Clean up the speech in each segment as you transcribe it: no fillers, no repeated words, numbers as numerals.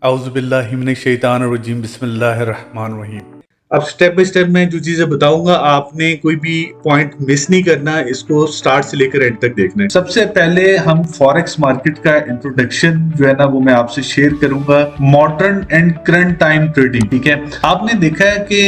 औज़ुबिल्लाहिमिनश्शैतानिर्रजीम बिस्मिल्लाहिर्रहमानिर्रहीम। अब step by step मैं जो चीजें बताऊंगा आपने कोई भी पॉइंट मिस नहीं करना, इसको स्टार्ट से लेकर एंड तक देखना है। सबसे पहले हम फॉरेक्स मार्केट का इंट्रोडक्शन जो है ना वो मैं आपसे शेयर करूंगा। Modern and current time trading, ठीक है। आपने देखा है कि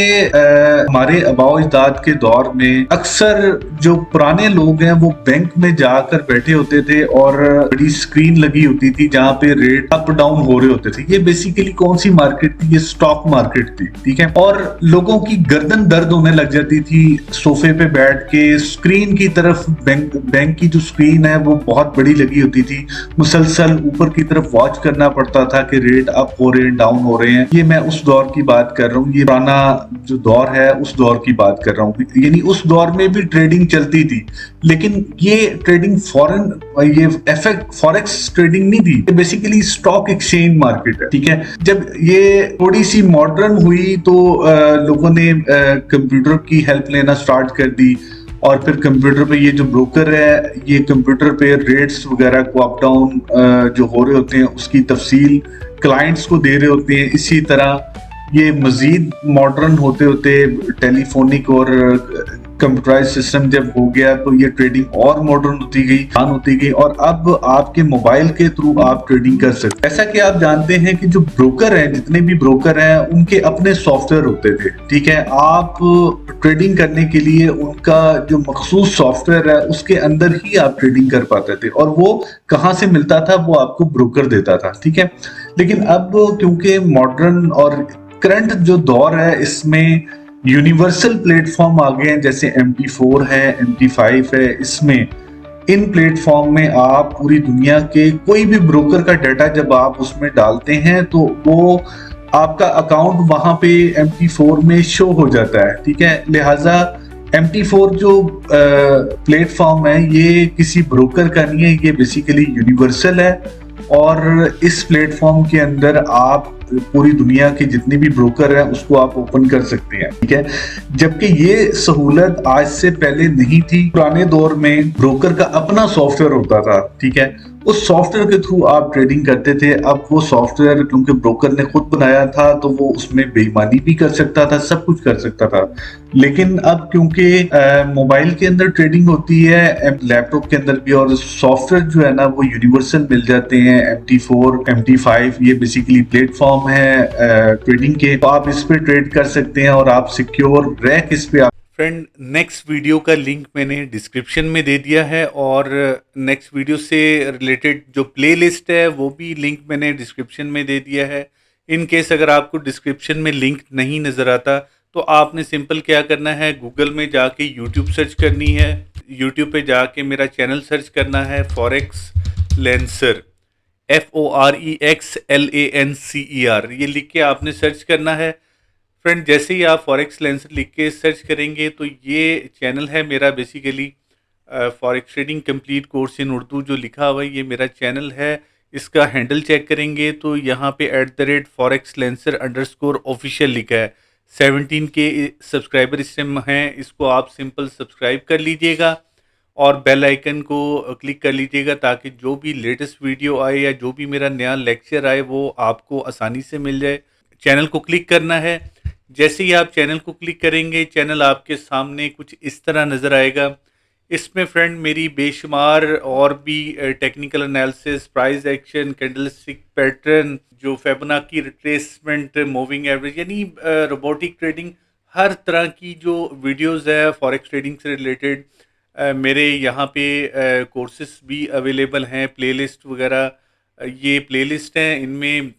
हमारे आबाओ अजदाद के दौर में अक्सर जो पुराने लोग हैं वो बैंक में जाकर बैठे होते थे और बड़ी स्क्रीन लगी होती थी जहां पे रेट अप डाउन हो रहे होते थे। ये बेसिकली कौन सी मार्केट थी? ये स्टॉक मार्केट थी, ठीक है। और लोगों की गर्दन दर्द होने लग जाती थी सोफे पे बैठ के स्क्रीन की तरफ। बैंक की जो स्क्रीन है वो बहुत बड़ी लगी होती थी, मुसलसल ऊपर की तरफ वॉच करना पड़ता था कि रेट अप हो रहे हैं, डाउन हो रहे हैं। ये मैं उस दौर की बात कर रहा हूँ, ये पुराना जो दौर है उस दौर की बात कर रहा हूँ। यानी उस दौर में भी ट्रेडिंग चलती थी, लेकिन ये ट्रेडिंग ये फॉरेक्स ट्रेडिंग नहीं थी, ये बेसिकली स्टॉक एक्सचेंज मार्केट है, ठीक है। जब ये थोड़ी सी मॉडर्न हुई तो लोगों ने कंप्यूटर की हेल्प लेना स्टार्ट कर दी, और फिर कंप्यूटर पे ये जो ब्रोकर है ये कंप्यूटर पे रेट्स वगैरह को अप डाउन जो हो रहे होते हैं उसकी तफसील क्लाइंट्स को दे रहे होते हैं। इसी तरह ये मजीद मॉडर्न होते होते टेलीफोनिक और कंप्यूटराइज सिस्टम जब हो गया तो ये ट्रेडिंग और मॉडर्न होती गई और अब आपके मोबाइल के थ्रू आप ट्रेडिंग कर सकते हैं। ऐसा कि आप जानते हैं कि जो ब्रोकर हैं, जितने भी ब्रोकर हैं उनके अपने सॉफ्टवेयर होते थे, ठीक है। आप ट्रेडिंग करने के लिए उनका जो मखसूस सॉफ्टवेयर है उसके अंदर ही आप ट्रेडिंग कर पाते थे, और वो कहाँ से मिलता था? वो आपको ब्रोकर देता था, ठीक है। लेकिन अब क्योंकि मॉडर्न और करंट जो दौर है इसमें यूनिवर्सल प्लेटफॉर्म आ गए हैं, जैसे MT4 है, MT5 है। इसमें इन प्लेटफॉर्म में आप पूरी दुनिया के कोई भी ब्रोकर का डाटा जब आप उसमें डालते हैं तो वो आपका अकाउंट वहां पे MT4 में शो हो जाता है, ठीक है। लिहाजा MT4 जो प्लेटफॉर्म है ये किसी ब्रोकर का नहीं है, ये बेसिकली यूनिवर्सल है, और इस प्लेटफॉर्म के अंदर आप पूरी दुनिया के जितने भी ब्रोकर हैं उसको आप ओपन कर सकते हैं, ठीक है। जबकि ये सहूलत आज से पहले नहीं थी। पुराने दौर में ब्रोकर का अपना सॉफ्टवेयर होता था, ठीक है, उस सॉफ्टवेयर के थ्रू आप ट्रेडिंग करते थे। अब वो सॉफ्टवेयर क्योंकि ब्रोकर ने खुद बनाया था तो वो उसमें बेईमानी भी कर सकता था, सब कुछ कर सकता था। लेकिन अब क्योंकि मोबाइल के अंदर ट्रेडिंग होती है, लैपटॉप के अंदर भी, और सॉफ्टवेयर जो है ना वो यूनिवर्सल मिल जाते हैं। MT4 MT5 ये बेसिकली प्लेटफॉर्म है ट्रेडिंग के, तो आप इस पे ट्रेड कर सकते हैं और आप सिक्योर रह किस पे। फ्रेंड, नेक्स्ट वीडियो का लिंक मैंने डिस्क्रिप्शन में दे दिया है, और नेक्स्ट वीडियो से रिलेटेड जो प्लेलिस्ट है वो भी लिंक मैंने डिस्क्रिप्शन में दे दिया है। इन केस अगर आपको डिस्क्रिप्शन में लिंक नहीं नज़र आता तो आपने सिंपल क्या करना है, गूगल में जाके यूट्यूब सर्च करनी है। यूट्यूब पे जाके मेरा चैनल सर्च करना है फॉरेक्स लेंसर, FOREXLANCER, ये लिख के आपने सर्च करना है। फ्रेंड, जैसे ही आप फॉरेक्स लेंसर लिख के सर्च करेंगे तो ये चैनल है मेरा, basically forex trading complete course in Urdu जो लिखा हुआ है ये मेरा चैनल है। इसका हैंडल चेक करेंगे तो यहाँ पे @ForexLancer_official लिखा है। 17 के सब्सक्राइबर इससे हैं, इसको आप सिंपल सब्सक्राइब कर लीजिएगा और बेल आइकन को क्लिक कर लीजिएगा ताकि जो भी लेटेस्ट वीडियो आए या जो भी मेरा नया लेक्चर आए वो आपको आसानी से मिल जाए। चैनल को क्लिक करना है। जैसे ही आप चैनल को क्लिक करेंगे चैनल आपके सामने कुछ इस तरह नज़र आएगा। इसमें फ्रेंड मेरी बेशुमार और भी technical analysis, price action, candlestick pattern, जो फिबोनाची रिट्रेसमेंट, मूविंग एवरेज, यानी रोबोटिक ट्रेडिंग, हर तरह की जो वीडियोस है फॉरेक्स ट्रेडिंग से रिलेटेड मेरे यहाँ पे कोर्सेस भी अवेलेबल हैं। प्लेलिस्ट वगैरह ये प्लेलिस्ट हैं, इनमें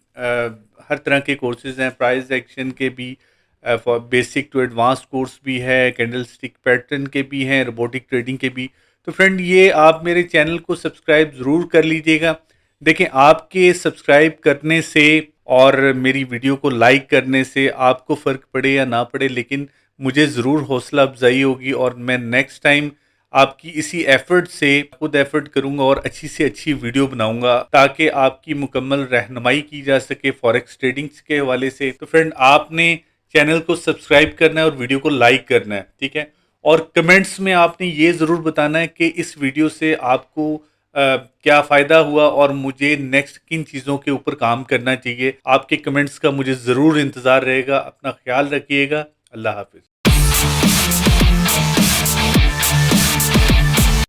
हर तरह के कोर्सेज हैं। प्राइस एक्शन के भी, for basic to advance course भी है, कैंडलस्टिक पैटर्न के भी हैं, रोबोटिक ट्रेडिंग के भी। तो फ्रेंड, ये आप मेरे चैनल को सब्सक्राइब ज़रूर कर लीजिएगा। देखें, आपके सब्सक्राइब करने से और मेरी वीडियो को लाइक करने से आपको फ़र्क पड़े या ना पड़े, लेकिन मुझे ज़रूर हौसला अफजाई होगी और मैं नेक्स्ट टाइम आपकी इसी एफर्ट से खुद एफर्ट करूंगा और अच्छी से अच्छी वीडियो बनाऊंगा ताकि आपकी मुकम्मल रहनुमाई की जा सके फॉरेक्स ट्रेडिंग के हवाले से। तो फ्रेंड, आपने चैनल को सब्सक्राइब करना है और वीडियो को लाइक करना है, ठीक है। और कमेंट्स में आपने ये ज़रूर बताना है कि इस वीडियो से आपको क्या फ़ायदा हुआ और मुझे नेक्स्ट किन चीज़ों के ऊपर काम करना चाहिए। आपके कमेंट्स का मुझे ज़रूर इंतज़ार रहेगा। अपना ख्याल रखिएगा। अल्लाह हाफ़िज़।